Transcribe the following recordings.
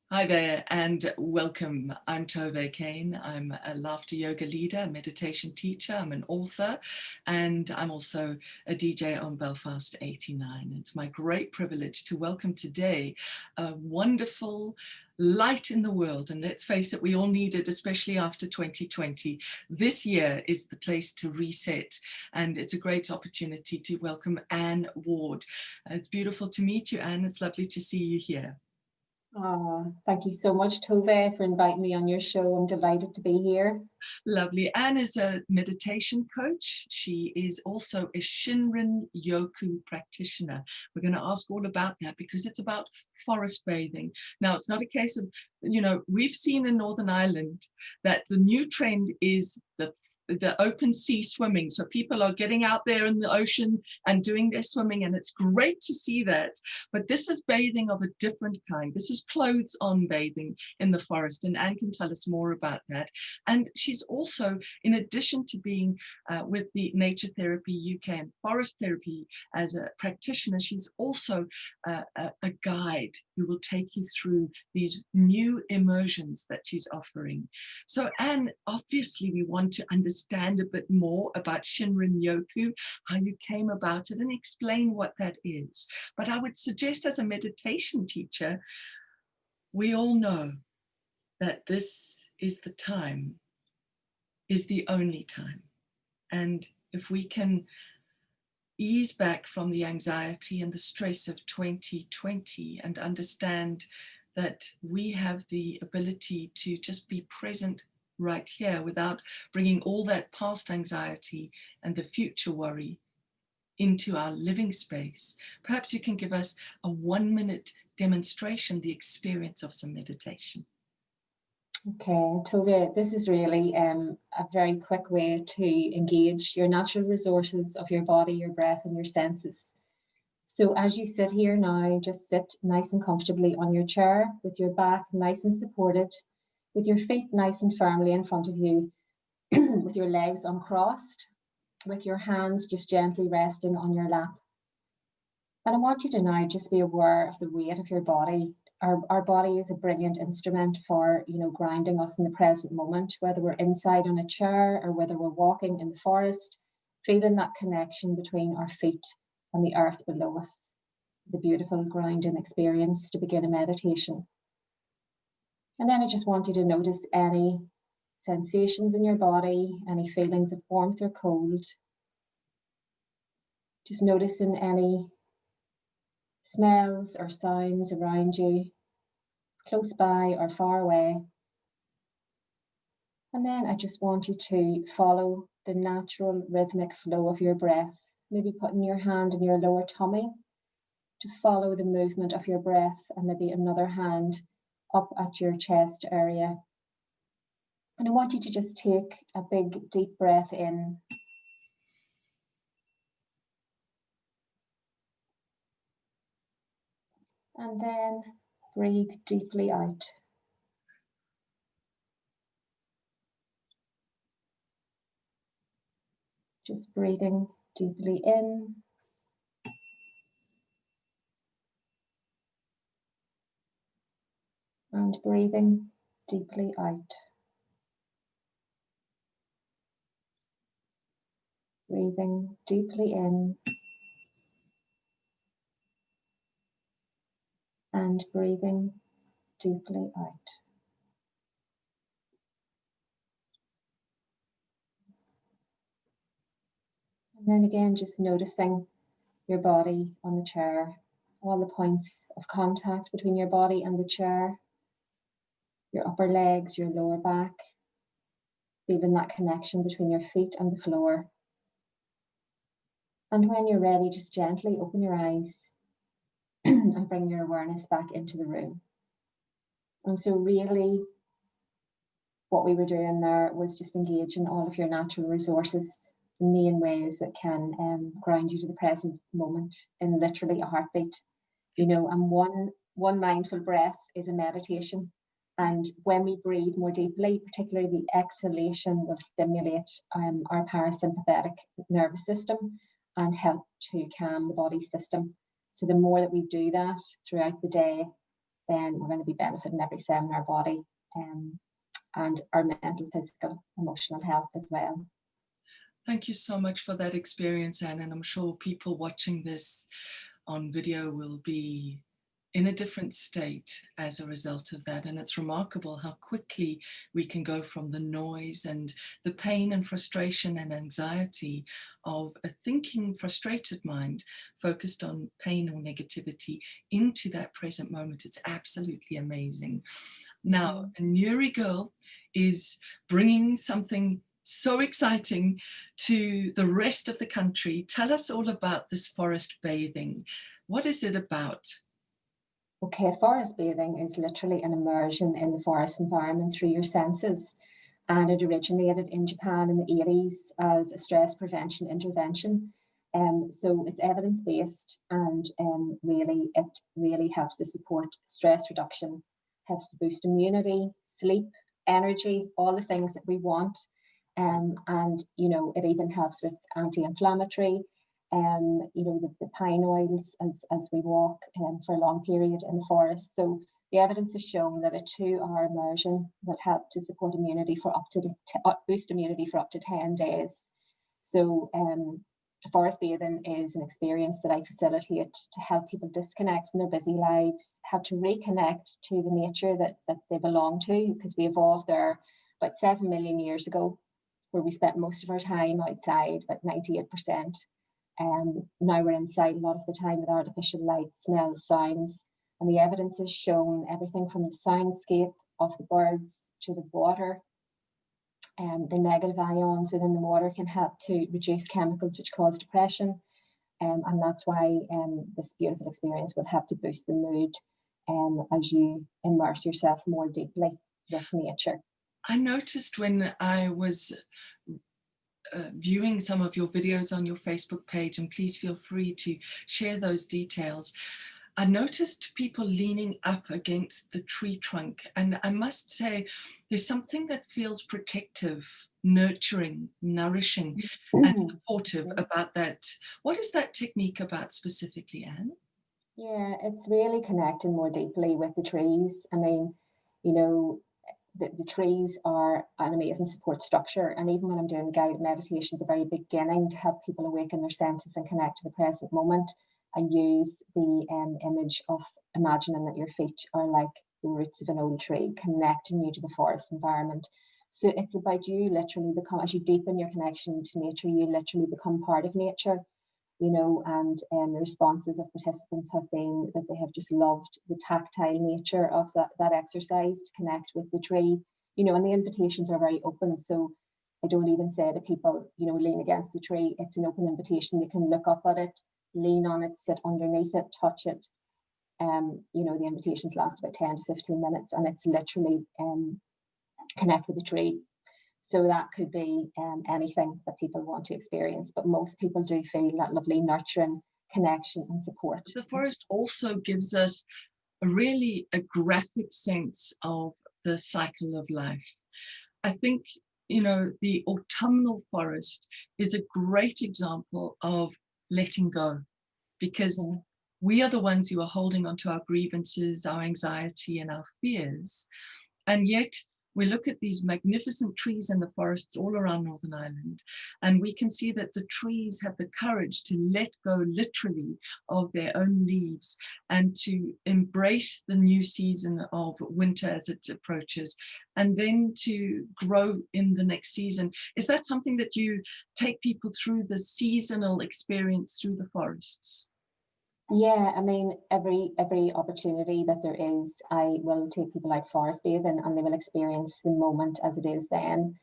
Hi there and welcome. I'm Tove Kane. I'm a laughter yoga leader, a meditation teacher. I'm an author, and I'm also a DJ on Belfast 89. It's my great privilege to welcome today a wonderful light in the world. And let's face it, we all need it, especially after 2020. This year is the place to reset, and it's a great opportunity to welcome Anne Ward. It's beautiful to meet you, Anne. It's lovely to see you here. Thank you so much, Tove, for inviting me on your show. I'm delighted to be here. Lovely. Anne is a meditation coach. She is also a Shinrin Yoku practitioner. We're going to ask all about that because it's about forest bathing. Now, it's not a case of, we've seen in Northern Ireland that the new trend is the open sea swimming. So people are getting out there in the ocean and doing their swimming, and it's great to see that. But this is bathing of a different kind. This is clothes on bathing in the forest, and Anne can tell us more about that. And she's also, in addition to being with the Nature Therapy UK and Forest Therapy as a practitioner, she's also a guide who will take you through these new immersions that she's offering. So Anne, obviously we want to understand a bit more about Shinrin Yoku, how you came about it, and explain what that is. But I would suggest, as a meditation teacher, we all know that this is the time, is the only time. And if we can ease back from the anxiety and the stress of 2020 and understand that we have the ability to just be present right here without bringing all that past anxiety and the future worry into our living space, perhaps you can give us a 1-minute demonstration, the experience of some meditation. Okay, Tove, this is really a very quick way to engage your natural resources of your body, your breath, and your senses. So as you sit here now, just sit nice and comfortably on your chair with your back nice and supported, with your feet nice and firmly in front of you, with your legs uncrossed, with your hands just gently resting on your lap. And I want you to now just be aware of the weight of your body. Our body is a brilliant instrument for, grounding us in the present moment, whether we're inside on a chair or whether we're walking in the forest, feeling that connection between our feet and the earth below us. It's a beautiful grounding experience to begin a meditation. And then I just want you to notice any sensations in your body, any feelings of warmth or cold. Just noticing any smells or sounds around you, close by or far away. And then I just want you to follow the natural rhythmic flow of your breath, maybe putting your hand in your lower tummy to follow the movement of your breath, and maybe another hand up at your chest area. And I want you to just take a big deep breath in. And then breathe deeply out. Just breathing deeply in. And breathing deeply out. Breathing deeply in. And breathing deeply out. And then again, just noticing your body on the chair, all the points of contact between your body and the chair, your upper legs, your lower back, feeling that connection between your feet and the floor. And when you're ready, just gently open your eyes and bring your awareness back into the room. And so really, what we were doing there was just engaging all of your natural resources, the main ways that can ground you to the present moment in literally a heartbeat. And one mindful breath is a meditation. And when we breathe more deeply, particularly the exhalation will stimulate our parasympathetic nervous system and help to calm the body system. So the more that we do that throughout the day, then we're going to be benefiting every cell in our body, and our mental, physical, emotional health as well. Thank you so much for that experience, Anne, and I'm sure people watching this on video will be in a different state as a result of that. And it's remarkable how quickly we can go from the noise and the pain and frustration and anxiety of a thinking, frustrated mind focused on pain or negativity into that present moment. It's absolutely amazing. Now, a Newry girl is bringing something so exciting to the rest of the country. Tell us all about this forest bathing. What is it about? Okay, forest bathing is literally an immersion in the forest environment through your senses. And it originated in Japan in the 80s as a stress prevention intervention. So it's evidence-based, and it really helps to support stress reduction, helps to boost immunity, sleep, energy, all the things that we want. And it even helps with anti-inflammatory. The pine oils as we walk for a long period in the forest. So the evidence has shown that a 2-hour immersion will help to support immunity for boost immunity for up to 10 days. So forest bathing is an experience that I facilitate to help people disconnect from their busy lives, help to reconnect to the nature that they belong to, because we evolved there about 7 million years ago, where we spent most of our time outside, about 98%. Now we're inside a lot of the time with artificial light, smells, sounds, and the evidence has shown everything from the soundscape of the birds to the water. The negative ions within the water can help to reduce chemicals which cause depression, and that's why this beautiful experience will help to boost the mood as you immerse yourself more deeply with nature. I noticed when I was viewing some of your videos on your Facebook page, and please feel free to share those details, I noticed people leaning up against the tree trunk, and I must say there's something that feels protective, nurturing, nourishing and supportive about that. What is that technique about specifically, Anne? Yeah, it's really connecting more deeply with the trees. I mean, the trees are an amazing support structure. And even when I'm doing guided meditation at the very beginning to help people awaken their senses and connect to the present moment, I use the image of imagining that your feet are like the roots of an old tree, connecting you to the forest environment. So it's about you literally as you deepen your connection to nature, you literally become part of nature. And the responses of participants have been that they have just loved the tactile nature of that exercise to connect with the tree, and the invitations are very open. So I don't even say to people, lean against the tree. It's an open invitation. They can look up at it, lean on it, sit underneath it, touch it. The invitations last about 10 to 15 minutes, and it's literally connect with the tree. So that could be anything that people want to experience, but most people do feel that lovely nurturing connection and support. The forest also gives us a graphic sense of the cycle of life. I think, the autumnal forest is a great example of letting go, because we are the ones who are holding on to our grievances, our anxiety and our fears. And yet we look at these magnificent trees in the forests all around Northern Ireland, and we can see that the trees have the courage to let go literally of their own leaves and to embrace the new season of winter as it approaches, and then to grow in the next season. Is that something that you take people through, the seasonal experience through the forests? Yeah, I mean, every opportunity that there is, I will take people out forest bathing and they will experience the moment as it is then.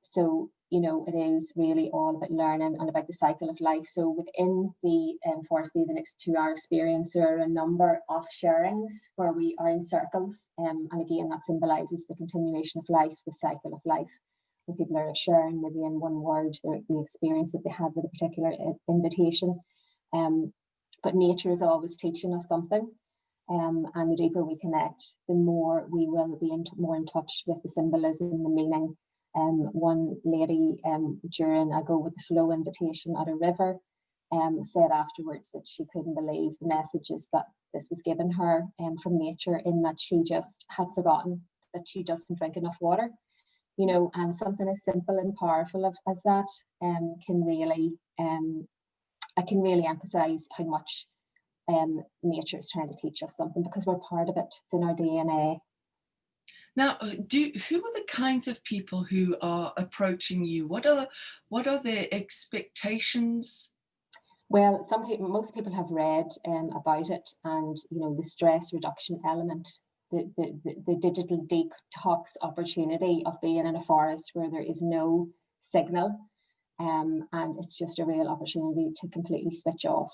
So, it is really all about learning and about the cycle of life. So within the forest bathing next 2-hour experience, there are a number of sharings where we are in circles. And again, that symbolises the continuation of life, the cycle of life. When people are sharing maybe in one word the experience that they had with a particular invitation. But nature is always teaching us something. And the deeper we connect, the more we will be more in touch with the symbolism, the meaning. One lady during a Go With The Flow invitation at a river said afterwards that she couldn't believe the messages that this was given her from nature, in that she just had forgotten that she doesn't drink enough water, you know, and something as simple and powerful as that can really, I can really emphasize how much nature is trying to teach us something, because we're part of it. It's in our DNA. Now, who are the kinds of people who are approaching you? What are their expectations? Well, most people have read about it, and you know, the stress reduction element, the digital detox opportunity of being in a forest where there is no signal, and it's just a real opportunity to completely switch off.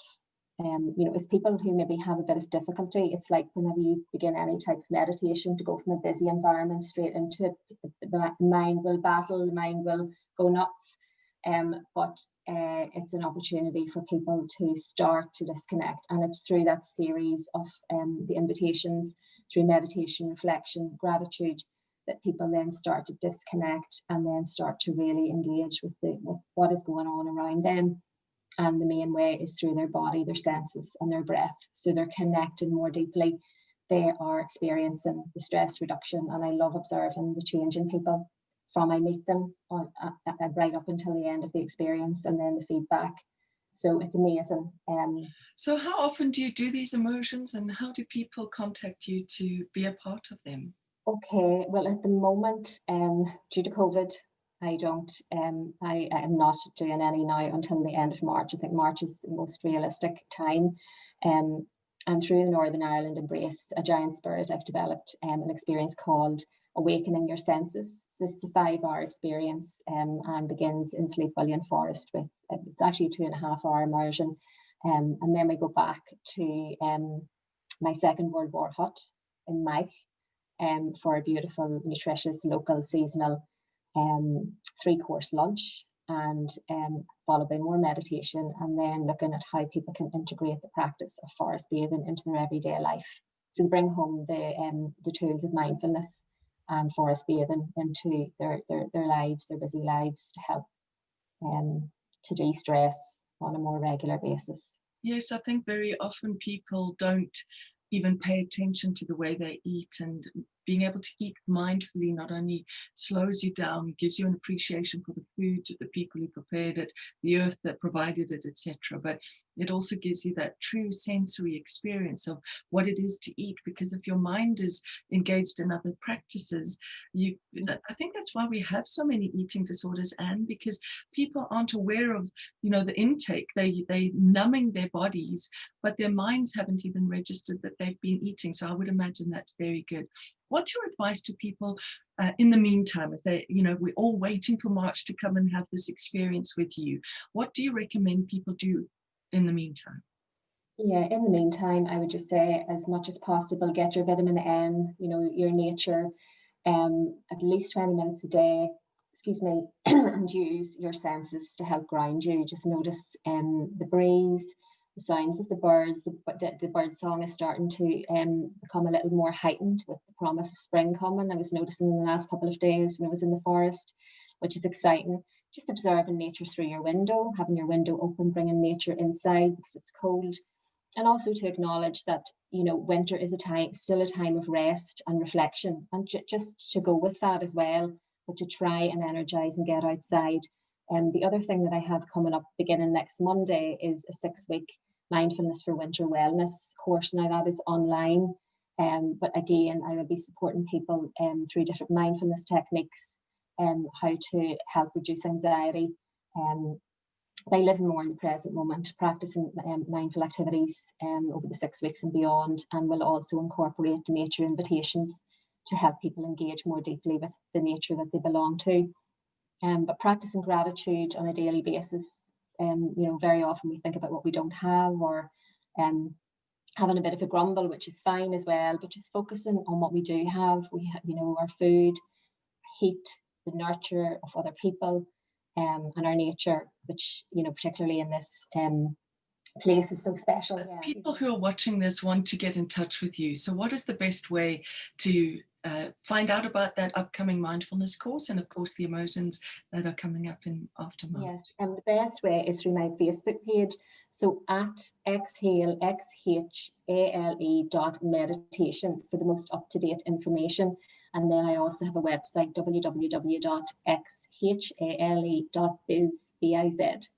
You know, it's people who maybe have a bit of difficulty. It's like whenever you begin any type of meditation, to go from a busy environment straight into it, the mind will battle, the mind will go nuts. But it's an opportunity for people to start to disconnect, and it's through that series of the invitations, through meditation, reflection, gratitude, that people then start to disconnect and then start to really engage with what is going on around them. And the main way is through their body, their senses, and their breath. So they're connecting more deeply. They are experiencing the stress reduction, and I love observing the change in people from I meet them right up until the end of the experience, and then the feedback. So it's amazing. So how often do you do these immersions, and how do people contact you to be a part of them? Okay, well, at the moment, due to COVID, I am not doing any now until the end of March. I think March is the most realistic time. And through the Northern Ireland Embrace, a giant spirit, I've developed an experience called Awakening Your Senses. So this is a 5-hour experience and begins in Slieve Gullion Forest with, it's actually a 2.5-hour immersion. And then we go back to my Second World War hut in Mournes for a beautiful, nutritious, local, seasonal 3-course lunch, and followed by more meditation, and then looking at how people can integrate the practice of forest bathing into their everyday life. So bring home the tools of mindfulness and forest bathing into their lives, their busy lives, to help to de-stress on a more regular basis. Yes, I think very often people don't even pay attention to the way they eat, and being able to eat mindfully not only slows you down, gives you an appreciation for the food, the people who prepared it, the earth that provided it, etc. But it also gives you that true sensory experience of what it is to eat, because if your mind is engaged in other practices, I think that's why we have so many eating disorders, and because people aren't aware of, you know, the intake. They numbing their bodies, but their minds haven't even registered that they've been eating. So I would imagine that's very good. What's your advice to people in the meantime, if they, you know, we're all waiting for March to come and have this experience with you? What do you recommend people do in the meantime? Yeah, in the meantime, I would just say, as much as possible, get your vitamin N, you know, your nature, at least 20 minutes a day, excuse me, and use your senses to help ground you. Just notice the breeze, the sounds of the birds. The bird song is starting to become a little more heightened with the promise of spring coming. I was noticing in the last couple of days when I was in the forest, which is exciting. Just observing nature through your window, having your window open, bringing nature inside because it's cold. And also to acknowledge that, you know, winter is still a time of rest and reflection, and just to go with that as well, but to try and energize and get outside. The other thing that I have coming up beginning next Monday is a 6-week mindfulness for winter wellness course. Now that is online, but again, I will be supporting people through different mindfulness techniques, how to help reduce anxiety, by living more in the present moment, practicing mindful activities over the 6 weeks and beyond, and will also incorporate the nature invitations to help people engage more deeply with the nature that they belong to. But practicing gratitude on a daily basis, you know, very often we think about what we don't have, or having a bit of a grumble, which is fine as well, but just focusing on what we do have. We have, you know, our food, heat, the nurture of other people, and our nature, which, you know, particularly in this place is so special. Yeah. People who are watching this want to get in touch with you. So what is the best way to find out about that upcoming mindfulness course, and of course the emotions that are coming up in aftermath. Yes, and the best way is through my Facebook page. So at Xhale, Xhale.meditation for the most up-to-date information. And then I also have a website, www.xhale.biz.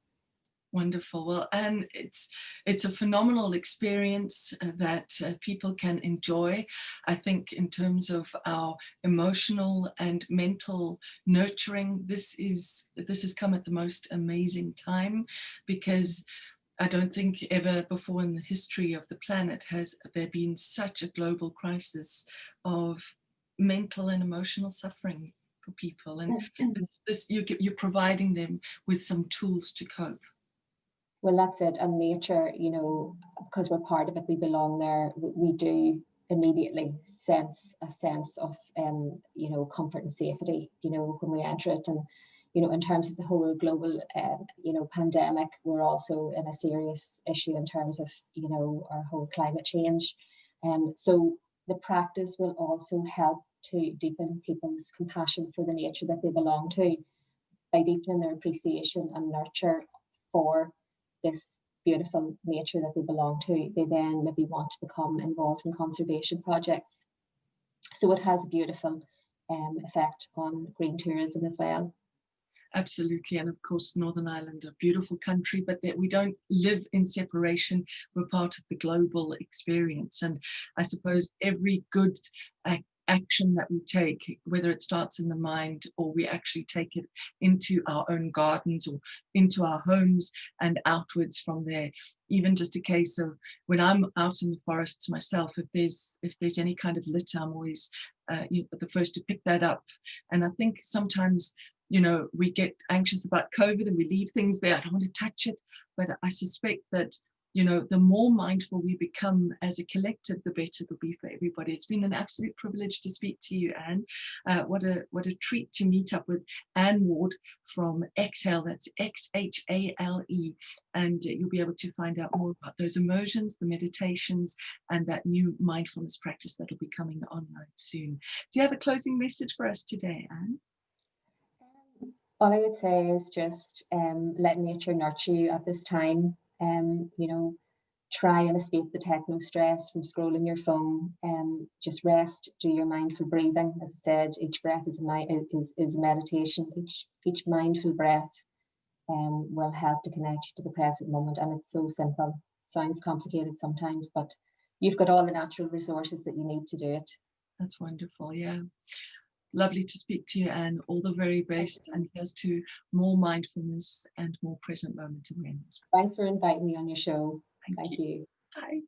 Wonderful. Well, and it's a phenomenal experience that people can enjoy. I think in terms of our emotional and mental nurturing, this has come at the most amazing time, because I don't think ever before in the history of the planet has there been such a global crisis of mental and emotional suffering for people. And you're providing them with some tools to cope. Well, that's it. And nature, you know, because we're part of it, we belong there. We do immediately sense a sense of, you know, comfort and safety, you know, when we enter it. And, you know, in terms of the whole global, you know, pandemic, we're also in a serious issue in terms of, you know, our whole climate change. So the practice will also help to deepen people's compassion for the nature that they belong to by deepening their appreciation and nurture for this beautiful nature that they belong to. They then maybe want to become involved in conservation projects. So it has a beautiful effect on green tourism as well. Absolutely. And of course, Northern Ireland, a beautiful country, but that we don't live in separation. We're part of the global experience. And I suppose every good action that we take, whether it starts in the mind or we actually take it into our own gardens or into our homes and outwards from there, even just a case of when I'm out in the forests myself, if there's any kind of litter, I'm always the first to pick that up. And I think sometimes, you know, we get anxious about COVID and we leave things there. I don't want to touch it. But I suspect that, you know, the more mindful we become as a collective, the better it'll be for everybody. It's been an absolute privilege to speak to you, Anne. What a treat to meet up with Anne Ward from Xhale. That's Xhale. And you'll be able to find out more about those emotions, the meditations, and that new mindfulness practice that'll be coming online soon. Do you have a closing message for us today, Anne? All I would say is just let nature nurture you at this time. You know, try and escape the techno stress from scrolling your phone. Just rest, do your mindful breathing. As I said, each breath is a meditation. Each mindful breath will help to connect you to the present moment. And it's so simple. Sounds complicated sometimes, but you've got all the natural resources that you need to do it. That's wonderful. Yeah. Lovely to speak to you, Anne. All the very best, and here's to more mindfulness and more present moment awareness. Thanks for inviting me on your show. Thank you. Bye.